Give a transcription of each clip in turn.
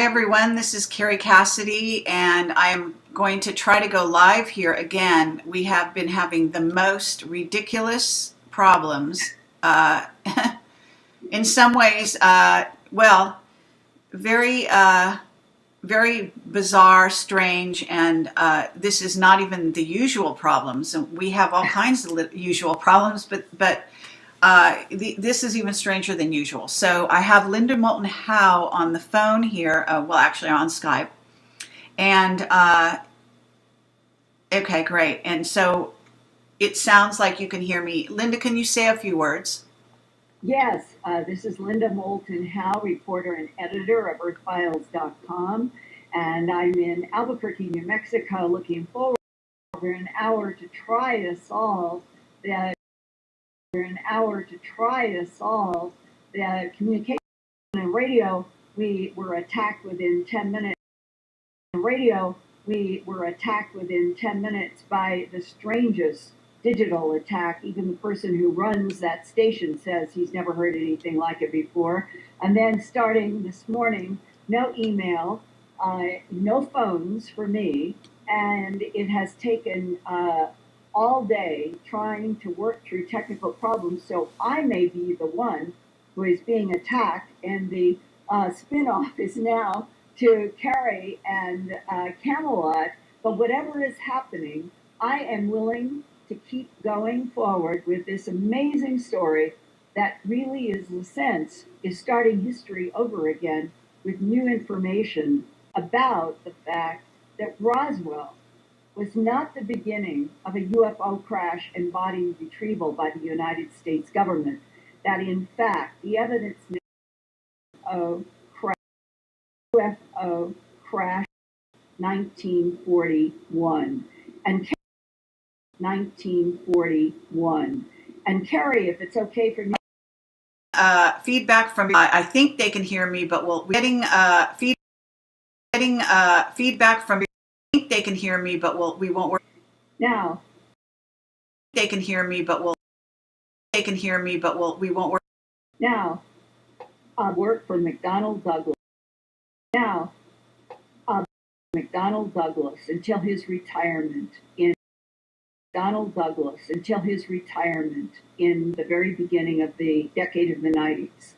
Hi everyone, this is Kerry Cassidy, and I'm going to try to go live here again. We have been having the most ridiculous problems. In some ways, very, very bizarre, strange, and this is not even the usual problems. We have all kinds of usual problems, but this is even stranger than usual. So I have Mouton Howe on the phone here, actually on Skype. And, okay, great. And so it sounds like you can hear me. Linda, can you say a few words? Yes, this is Mouton Howe, reporter and editor of earthfiles.com. And I'm in Albuquerque, New Mexico, looking forward for an hour to try to solve the communication. On radio, we were attacked within 10 minutes. Within 10 minutes by the strangest digital attack. Even the person who runs that station says he's never heard anything like it before. And then starting this morning, no email, no phones for me, and it has taken all day trying to work through technical problems, so I may be the one who is being attacked, and the spin-off is now to Kerry and Camelot. But whatever is happening, I am willing to keep going forward with this amazing story that really is, in a sense, is starting history over again with new information about the fact that Roswell was not the beginning of a UFO crash and body retrieval by the United States government. That in fact, the evidence of UFO crash 1941 and 1941. And Kerry, if it's okay for me. Feedback from I think they can hear me, but we're getting feedback from. I think they can hear me, but we won't work now. They can hear me, but we won't work now. Work for McDonnell Douglas. Now, McDonnell Douglas until his retirement in the very beginning of the decade of the 90s.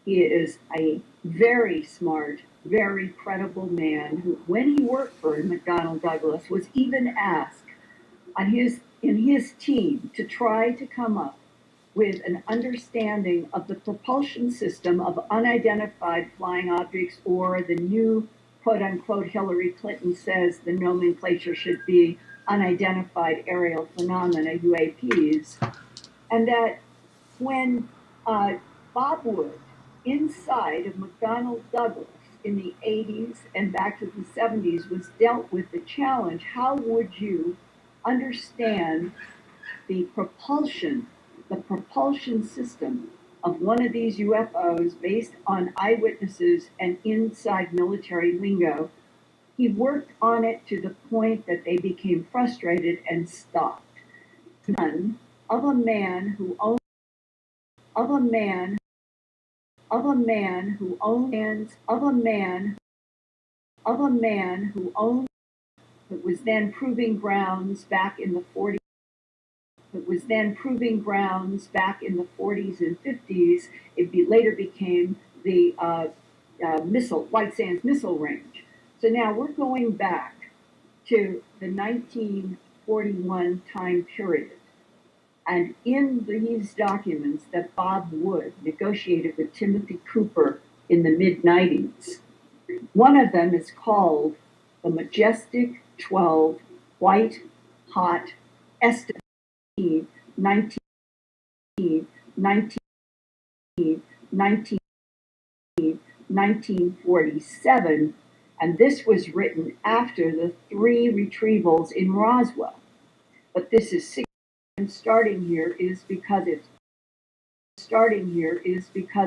He is a very smart, very credible man who, when he worked for McDonnell Douglas, was even asked in his team to try to come up with an understanding of the propulsion system of unidentified flying objects, or the new, quote-unquote, Hillary Clinton says the nomenclature should be unidentified aerial phenomena, UAPs. And that when Bob Wood, inside of McDonnell Douglas in the 80s and back to the 70s, was dealt with the challenge, how would you understand the propulsion system of one of these UFOs based on eyewitnesses and inside military lingo? He worked on it to the point that they became frustrated and stopped. Son of a man who owned it was then proving grounds back in the 40s. And 50s. It later became the White Sands Missile Range. So now we're going back to the 1941 time period. And in these documents that Bob Wood negotiated with Timothy Cooper in the mid-90s, one of them is called the Majestic 12 White Hot Estimate 1947, and this was written after the 3 retrievals in Roswell. But this is 6, and starting here is because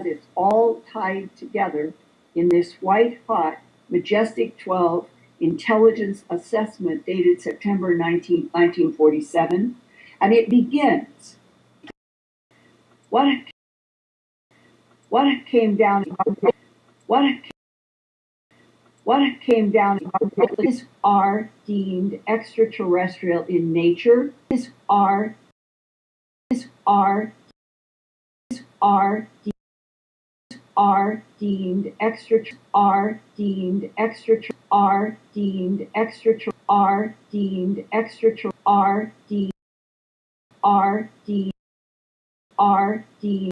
it's all tied together in this white hot Majestic 12 intelligence assessment dated September 19, 1947, and it begins. What came down What came down are deemed extraterrestrial in nature. Are are are deemed extra are deemed extra are deemed extra are deemed extra are deemed are deemed are deemed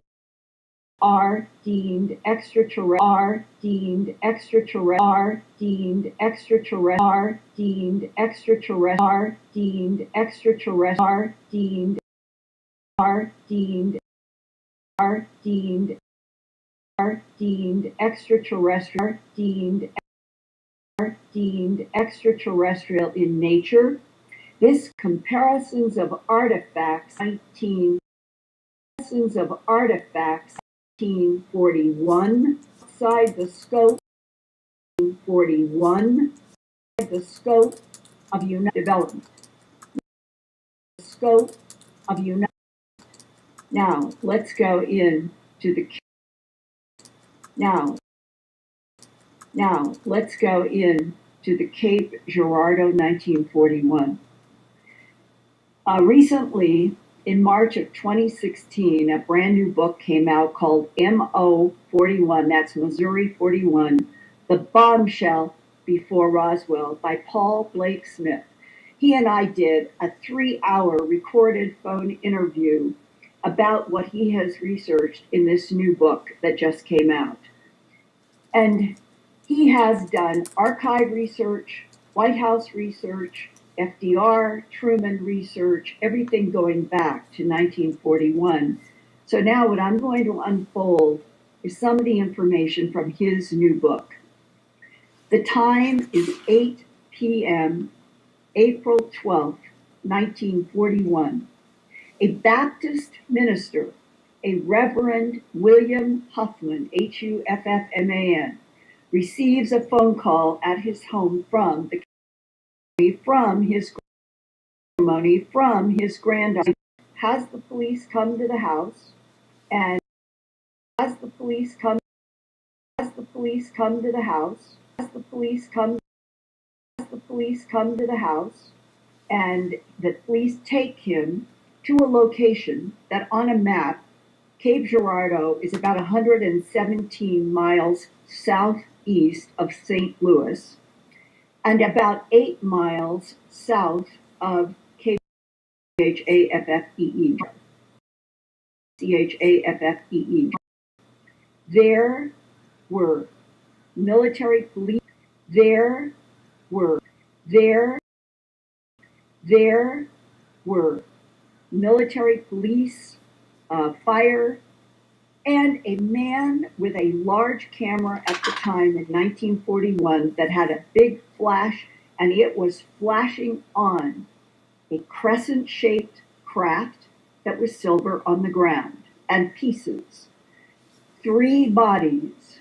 are deemed extraterrestrial are deemed extraterrestrial are deemed extraterrestrial are deemed extraterrestrial are deemed extraterrestrial are deemed are deemed are deemed are deemed extraterrestrial are deemed extraterrestrial in nature. This comparisons of artifacts 1941 outside the scope 41 the scope of United Development. Scope of United. Now let's go into the now let's go into the Cape Girardeau 1941. Recently, in March of 2016, a brand new book came out called MO 41, that's Missouri 41, The Bombshell Before Roswell by Paul Blake Smith. He and I did a 3-hour recorded phone interview about what he has researched in this new book that just came out. And he has done archive research, White House research, FDR, Truman research, everything going back to 1941. So now what I'm going to unfold is some of the information from his new book. The time is 8 p.m., April 12th, 1941. A Baptist minister, a Reverend William Huffman, Huffman, receives a phone call at his home from his granddaughter. Has the police come to the house? And has the police come to the house? Has the police come to the house? And the police take him to a location that on a map, Cape Girardeau is about 117 miles southeast of St. Louis and about 8 miles south of Cape Chaffee. There were military police. There were military police, fire, and a man with a large camera at the time in 1941 that had a big flash, and it was flashing on a crescent-shaped craft that was silver on the ground, and pieces. 3 bodies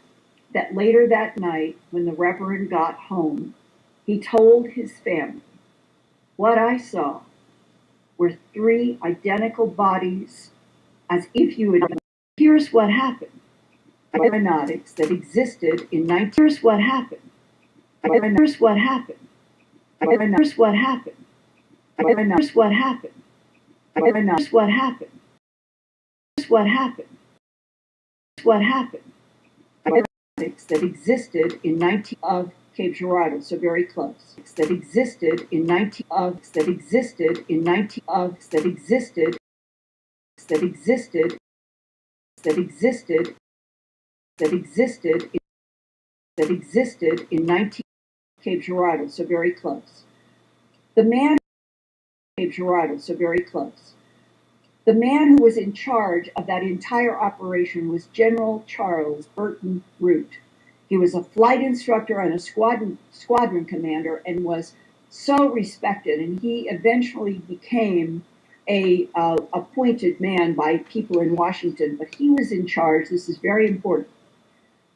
that later that night, when the Reverend got home, he told his family, what I saw were 3 identical bodies, as if you had. Here's what happened. Aeronautics that existed in 19. Here's what happened. Here's what happened. Here's what happened. Here's what happened. Here's what happened. Here's what happened. Here's what happened. Aeronautics that existed in 19 of Cape Girardeau, so very close. That existed in 19 of that existed in 19 of that existed that existed that existed that existed that existed in 19 Cape Girardeau, so very close. The man Cape Girardeau, so very close. The man who was in charge of that entire operation was General Charles Burton Root. He was a flight instructor and a squadron commander and was so respected, and he eventually became a appointed man by people in Washington, but he was in charge. This is very important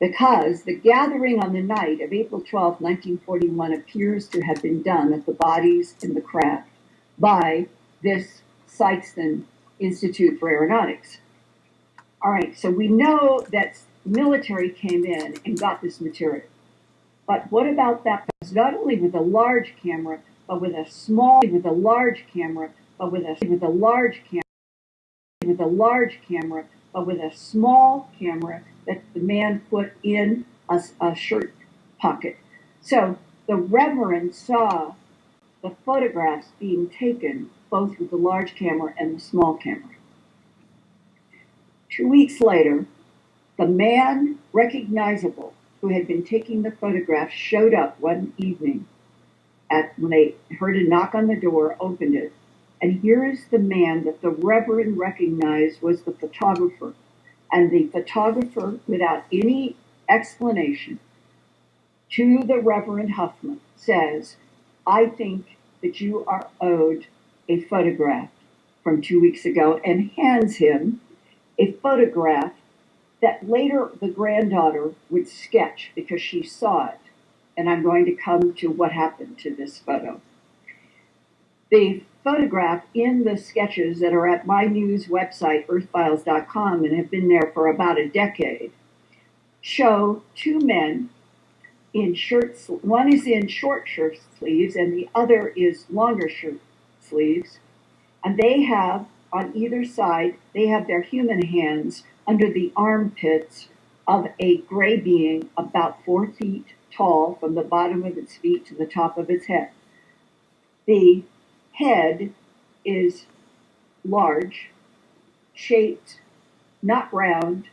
because the gathering on the night of April 12, 1941 appears to have been done at the bodies in the craft by this Sykeston Institute for Aeronautics. All right, so we know that military came in and got this material. But what about that? Not only with a large camera, but with a small, with a large camera, but with a large camera, with a large camera, but with a small camera that the man put in a shirt pocket. So the Reverend saw the photographs being taken both with the large camera and the small camera. 2 weeks later, the man, recognizable, who had been taking the photographs, showed up one evening when they heard a knock on the door, opened it, and here is the man that the Reverend recognized was the photographer. And the photographer, without any explanation, to the Reverend Huffman, says, "I think that you are owed a photograph from 2 weeks ago," and hands him a photograph that later the granddaughter would sketch because she saw it. And I'm going to come to what happened to this photo. The photograph in the sketches that are at my news website, earthfiles.com, and have been there for about a decade, show two men in shirts. One is in short shirt sleeves and the other is longer shirt sleeves. And they have, on either side, they have their human hands under the armpits of a gray being about 4 feet tall from the bottom of its feet to the top of its head. The head is large, shaped, not round,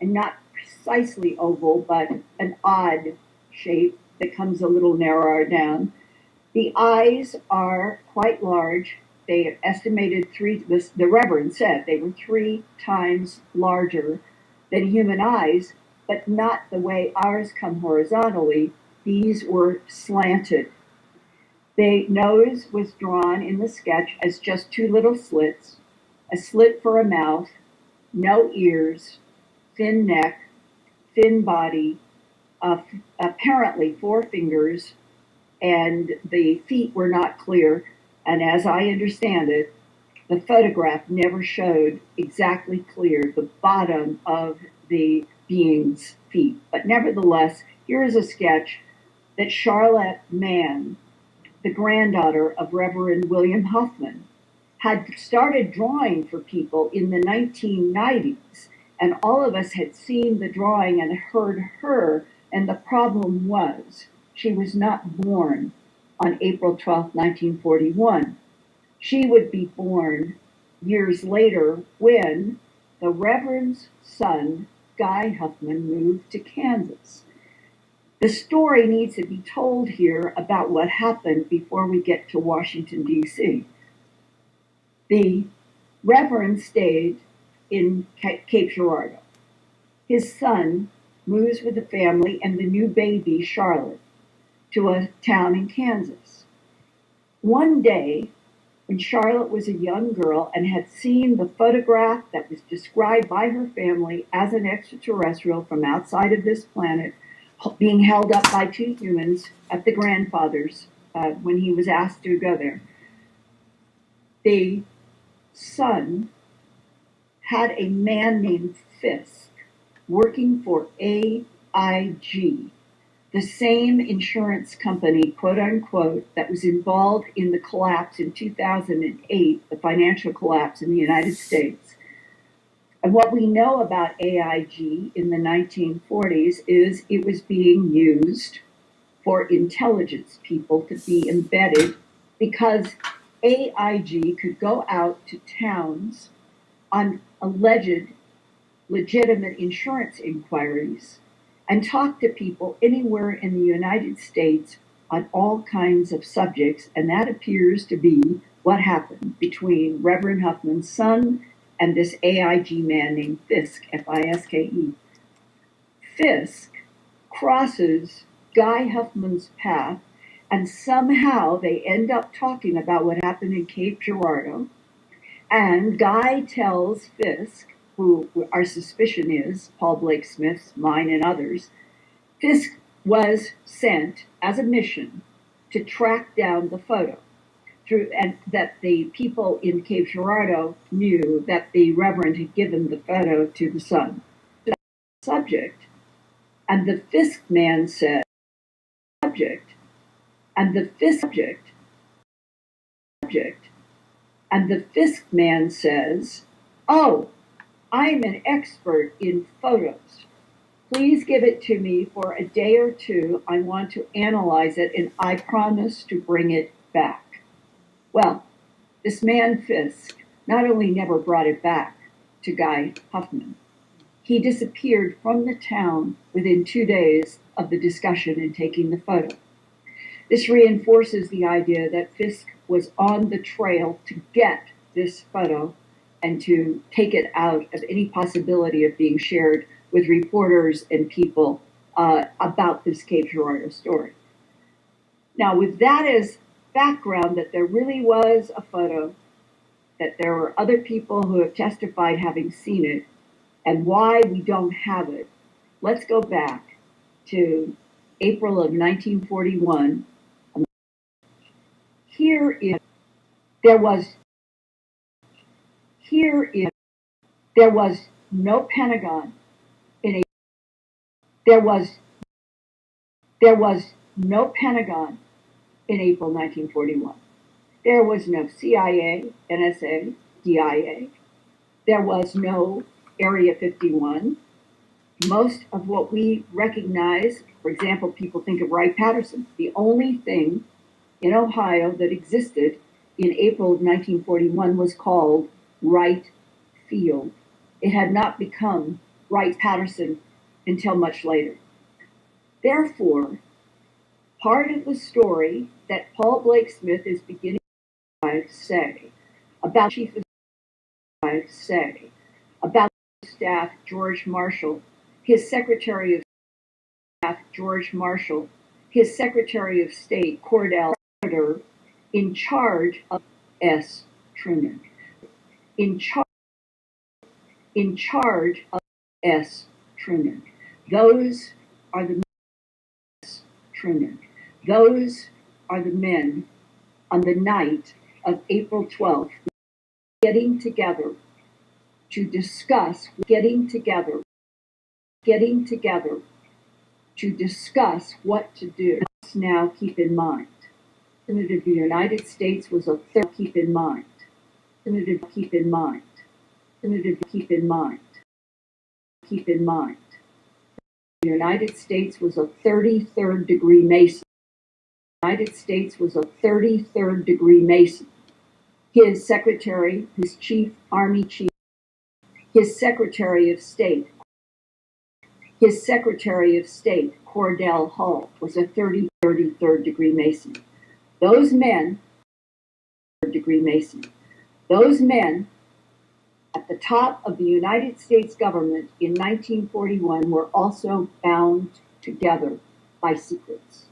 and not precisely oval, but an odd shape that comes a little narrower down. The eyes are quite large. They estimated the Reverend said they were 3 times larger than human eyes, but not the way ours come horizontally. These were slanted. The nose was drawn in the sketch as just 2 little slits, a slit for a mouth, no ears, thin neck, thin body, apparently 4 fingers, and the feet were not clear. And as I understand it, the photograph never showed exactly clear the bottom of the being's feet. But nevertheless, here is a sketch that Charlotte Mann, the granddaughter of Reverend William Huffman, had started drawing for people in the 1990s. And all of us had seen the drawing and heard her. And the problem was she was not born on April 12, 1941. She would be born years later when the Reverend's son, Guy Huffman, moved to Kansas. The story needs to be told here about what happened before we get to Washington, D.C. The Reverend stayed in Cape Girardeau. His son moves with the family and the new baby, Charlotte, to a town in Kansas. One day, when Charlotte was a young girl and had seen the photograph that was described by her family as an extraterrestrial from outside of this planet, being held up by 2 humans at the grandfather's when he was asked to go there, the son had a man named Fisk working for AIG, the same insurance company, quote unquote, that was involved in the collapse in 2008, the financial collapse in the United States. And what we know about AIG in the 1940s is it was being used for intelligence people to be embedded because AIG could go out to towns on alleged legitimate insurance inquiries and talk to people anywhere in the United States on all kinds of subjects. And that appears to be what happened between Reverend Huffman's son and this AIG man named Fisk, F-I-S-K-E. Fisk crosses Guy Huffman's path, and somehow they end up talking about what happened in Cape Girardeau. And Guy tells Fisk, who our suspicion is, Paul Blake Smith's, mine and others, Fisk was sent as a mission to track down the photo. And that the people in Cape Girardeau knew that the Reverend had given the photo to the son. Subject, and the Fisk man said, subject, and the Fisk man says, "Oh, I'm an expert in photos. Please give it to me for a day or two. I want to analyze it, and I promise to bring it back." Well, this man Fisk not only never brought it back to Guy Huffman, he disappeared from the town within 2 days of the discussion and taking the photo. This reinforces the idea that Fisk was on the trail to get this photo and to take it out of any possibility of being shared with reporters and people about this Cape Girardeau story. Now, with that as background, that there really was a photo, that there were other people who have testified having seen it, and why we don't have it, let's go back to April of 1941. There was no Pentagon in a there was no Pentagon in April 1941. There was no CIA, NSA, DIA. There was no Area 51. Most of what we recognize, for example, people think of Wright-Patterson. The only thing in Ohio that existed in April of 1941 was called Wright Field. It had not become Wright-Patterson until much later. Therefore, part of the story that Paul Blake Smith is beginning to say about Chief of Staff George Marshall, his Secretary of Staff George Marshall, his Secretary of State Cordell in charge of S. Truman, in charge of S. Truman. Those are the S. Truman. Those are the men on the night of April 12th getting together to discuss what to do. Now keep in mind, the President of the United States was a third. Keep in mind. The United States was a 33rd degree Mason. His secretary, his chief, army chief, his Secretary of State, Cordell Hull, was a 33rd degree Mason. Those men at the top of the United States government in 1941 were also bound together by secrets,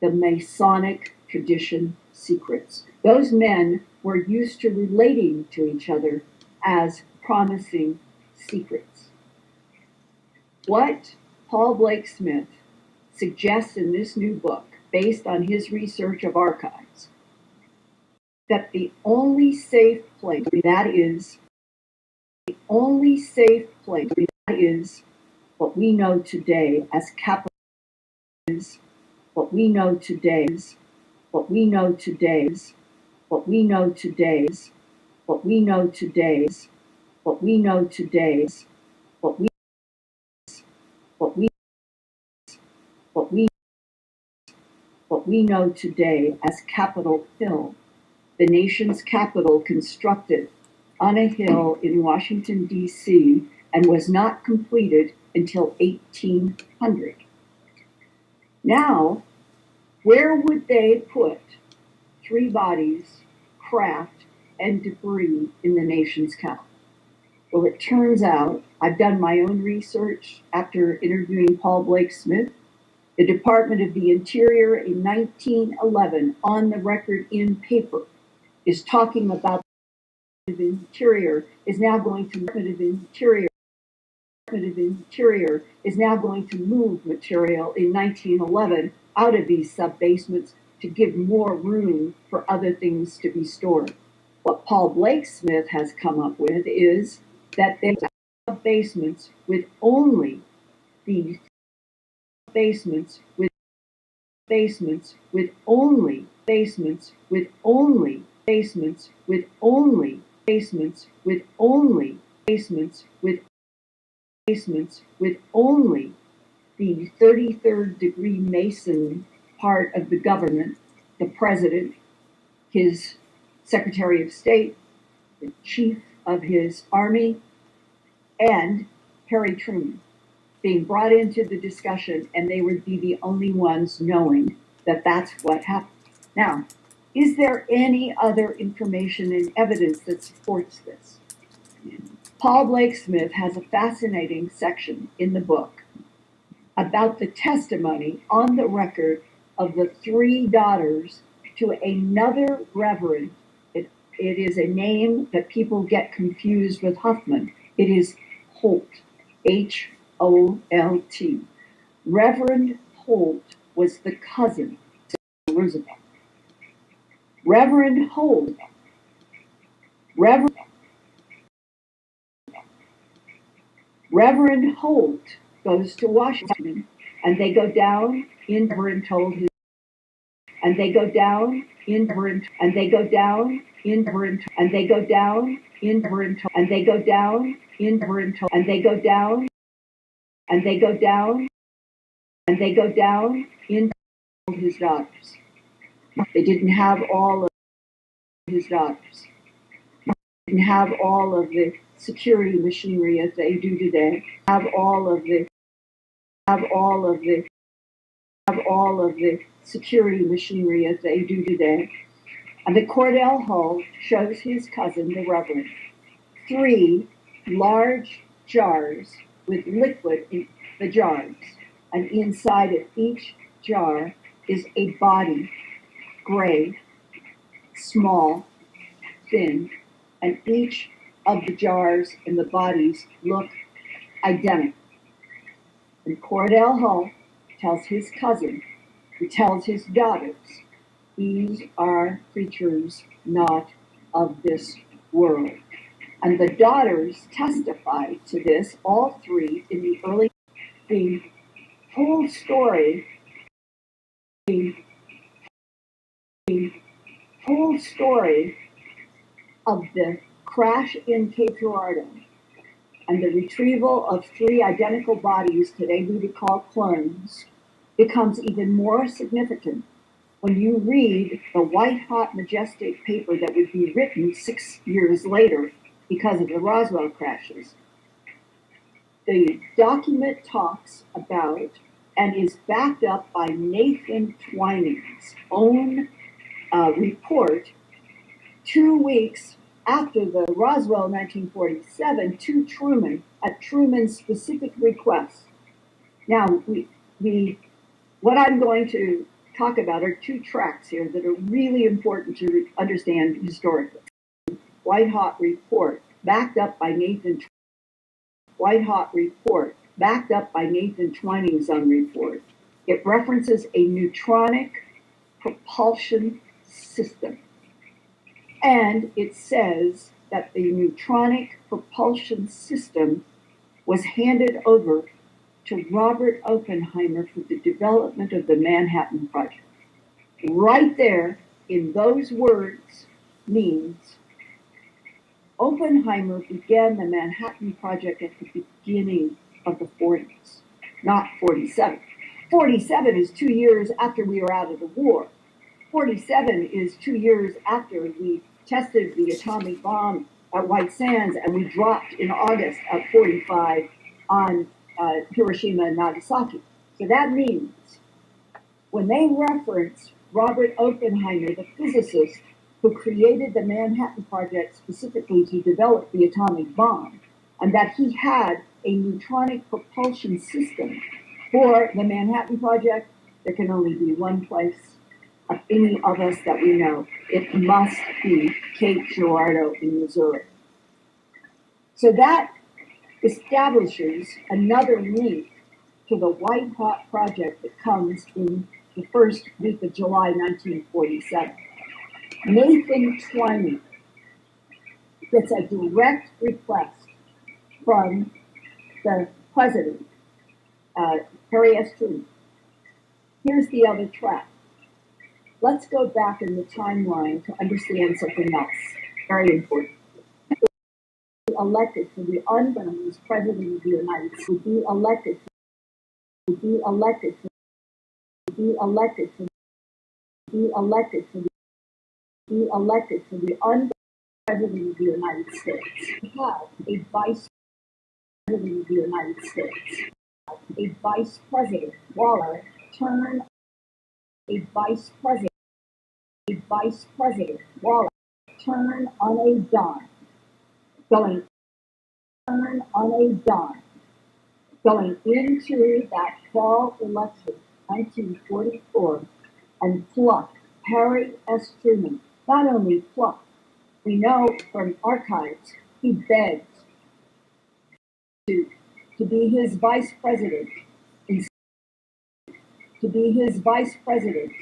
the Masonic tradition secrets. Those men were used to relating to each other as promising secrets. What Paul Blake Smith suggests in this new book, based on his research of archives, that the only safe place is what we know today as capital Capitol Hill, the nation's capital, constructed on a hill in Washington, D.C., and was not completed until 1800. Now, where would they put 3 bodies, craft, and debris in the nation's capital? Well, it turns out, I've done my own research after interviewing Paul Blake Smith. The Department of the Interior in 1911, on the record in paper, is talking about the Interior is now going to move material in 1911 out of these sub-basements to give more room for other things to be stored. What Paul Blake Smith has come up with is that they have basements with only these basements with basements with only basements with only basements with only basements with only basements with basements with only the 33rd degree Mason part of the government, the president, his Secretary of State, the chief of his army, and Harry Truman being brought into the discussion, and they would be the only ones knowing that that's what happened. Now, is there any other information and evidence that supports this? Paul Blake Smith has a fascinating section in the book about the testimony on the record of the three daughters to another reverend. It is a name that people get confused with Huffman. It is Holt, Holt. Reverend Holt was the cousin to Roosevelt. Reverend Holt, Reverend Holt goes to Washington, and they go down in Reverend told his, and they go down in Reverend, and they go down in Reverend, and they go down in Reverend, and they go down in Reverend, and they go down, and they go down, and they go down in his daughters. They didn't have all of his daughters. They didn't have all of the security machinery as they do today. Have all of the security machinery as they do today. And the Cordell Hull shows his cousin, the Reverend, 3 large jars with liquid in the jars. And inside of each jar is a body, gray, small, thin, and each of the jars and the bodies look identical. And Cordell Hull tells his cousin, who tells his daughters, these are creatures not of this world. And the daughters testified to this, all 3, in the early. The whole story, of the crash in Cape Girardeau and the retrieval of 3 identical bodies today we would call clones becomes even more significant when you read the white-hot, majestic paper that would be written 6 years later because of the Roswell crashes. The document talks about and is backed up by Nathan Twining's own report 2 weeks after the Roswell 1947 to Truman at Truman's specific request. Now, what I'm going to talk about are 2 tracks here that are really important to understand historically. White-hot report backed up by Nathan Twining's own report. It references a neutronic propulsion system. And it says that the neutronic propulsion system was handed over to Robert Oppenheimer for the development of the Manhattan Project. Right there, in those words, means Oppenheimer began the Manhattan Project at the beginning of the 40s, not 47. 47 is 2 years after we were out of the war. 47 is 2 years after we tested the atomic bomb at White Sands and we dropped in August of 45 on Hiroshima and Nagasaki. So that means when they reference Robert Oppenheimer, the physicist who created the Manhattan Project specifically to develop the atomic bomb, and that he had a neutronic propulsion system for the Manhattan Project, there can only be one place of any of us that we know. It must be Cape Girardeau in Missouri. So that establishes another link to the white-hot project that comes in the first week of July 1947. Nathan Twining gets a direct request from the president, Harry S. Truman. Here's the other trap. Let's go back in the timeline to understand something else very important. Elected for the unborn as president of the United States would be elected for be elected for be elected for be elected for be elected for the unborn president of the United States. We have a vice president of the United States. A vice president. Waller turn a vice president. A vice president. Waller turn on a dime. Going turn on a dime. Going into that fall election, 1944, and pluck Harry S. Truman. Not only pluck, we know from archives he begged to be his vice president, to be his vice president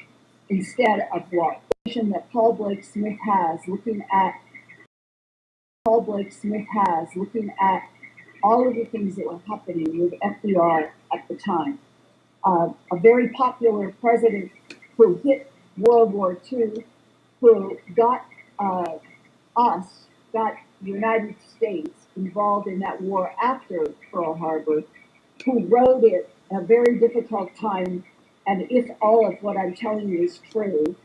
instead of what? That Paul Blake Smith has looking at all of the things that were happening with FDR at the time. A very popular president who hit World War II, who got got the United States involved in that war after Pearl Harbor, who rode it a very difficult time, and if all of what I'm telling you is true,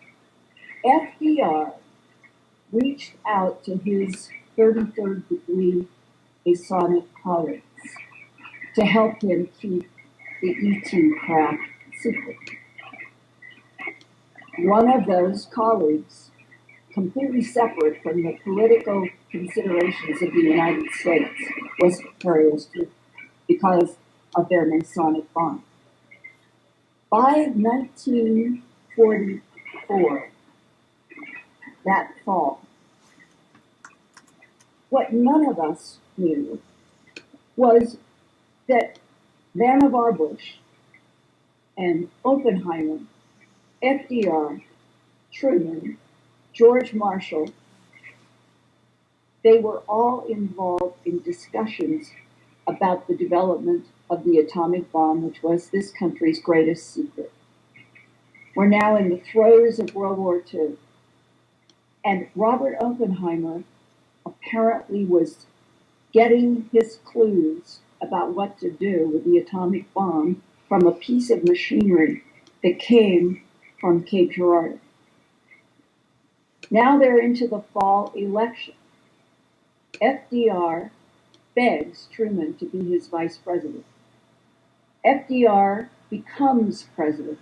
FDR reached out to his 33rd degree Masonic colleagues to help him keep the ET craft secret. One of those colleagues, completely separate from the political considerations of the United States, was Kerry because of their Masonic bond. By 1944, that fall, what none of us knew was that Vannevar Bush and Oppenheimer, FDR, Truman, George Marshall, they were all involved in discussions about the development of the atomic bomb, which was this country's greatest secret. We're now in the throes of World War II. And Robert Oppenheimer apparently was getting his clues about what to do with the atomic bomb from a piece of machinery that came from Cape Girardeau. Now they're into the fall election. FDR begs Truman to be his vice president. FDR becomes president,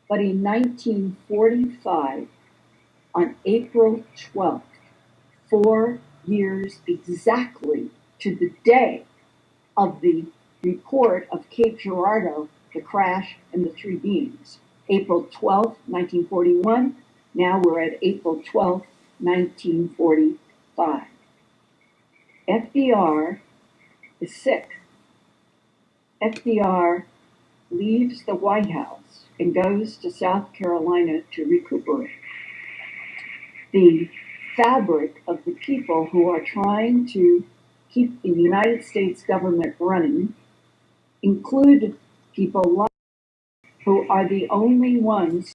but in 1945, on April 12th, 4 years exactly to the day of the report of Cape Girardeau, the crash and the 3 beams. April 12th, 1941. Now we're at April 12th, 1945. FDR is sick. FDR leaves the White House and goes to South Carolina to recuperate. The fabric of the people who are trying to keep the United States government running include people like who are the only ones